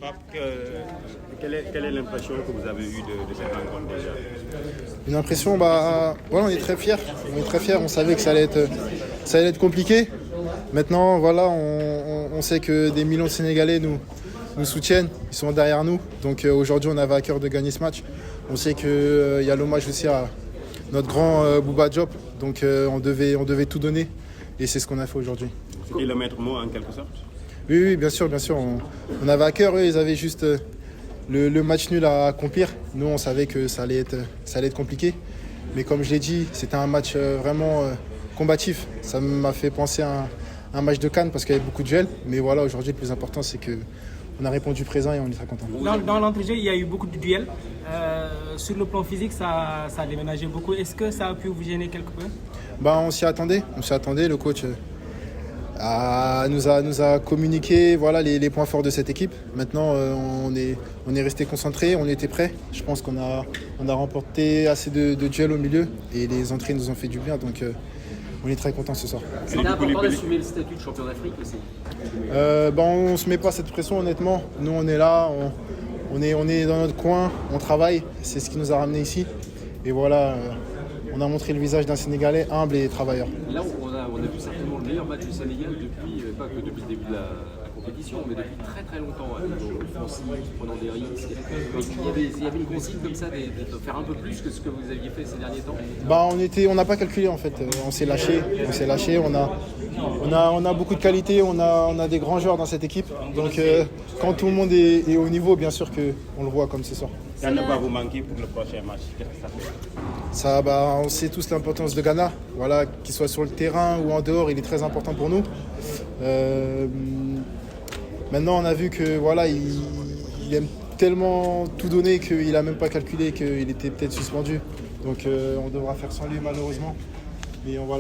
Fab, quelle est l'impression que vous avez eue de cette rencontre déjà? Une impression, voilà, on est très fiers. On est très fiers. On savait que ça allait être compliqué. Maintenant, voilà, on sait que des millions de Sénégalais nous soutiennent. Ils sont derrière nous. Donc aujourd'hui, on avait à cœur de gagner ce match. On sait qu'il y a l'hommage aussi à notre grand Bouba Diop. Donc on devait tout donner. Et c'est ce qu'on a fait aujourd'hui. C'était le maître mot en quelque sorte? Oui, bien sûr. On avait à cœur, eux, ils avaient juste le match nul à accomplir. Nous, on savait que ça allait être compliqué. Mais comme je l'ai dit, c'était un match vraiment combatif. Ça m'a fait penser à un match de CAN parce qu'il y avait beaucoup de duels. Mais voilà, aujourd'hui, le plus important, c'est qu'on a répondu présent et on est très content. Dans l'entrejeu, il y a eu beaucoup de duels. Sur le plan physique, ça a déménagé beaucoup. Est-ce que ça a pu vous gêner quelque peu? On s'y attendait. Le coach nous a communiqué voilà, les points forts de cette équipe. Maintenant, on est resté concentré, on était prêts. Je pense qu'on a remporté assez de duels au milieu et les entrées nous ont fait du bien. Donc, on est très contents ce soir. C'était important d'assumer le statut de champion d'Afrique aussi. On ne se met pas cette pression honnêtement. Nous, on est là, on est dans notre coin, on travaille. C'est ce qui nous a ramenés ici. Et voilà. On a montré le visage d'un Sénégalais humble et travailleur. Là, on a vu certainement le meilleur match du Sénégal depuis, pas que depuis le début de la compétition, mais depuis très très longtemps, à niveau offensif, prenant des risques. Il y avait une consigne comme ça de faire un peu plus que ce que vous aviez fait ces derniers temps. On n'a pas calculé en fait. On s'est lâché. On a beaucoup de qualité. On a des grands joueurs dans cette équipe. Donc quand tout le monde est au niveau, bien sûr qu'on le voit comme ce soir. Ça ne va vous manquer pour le prochain match? Qu'est-ce que ça fait? On sait tous l'importance de Ghana. Voilà, qu'il soit sur le terrain ou en dehors, il est très important pour nous. Maintenant, on a vu que voilà, il aime tellement tout donner qu'il n'a même pas calculé qu'il était peut-être suspendu. Donc, on devra faire sans lui malheureusement. Mais on va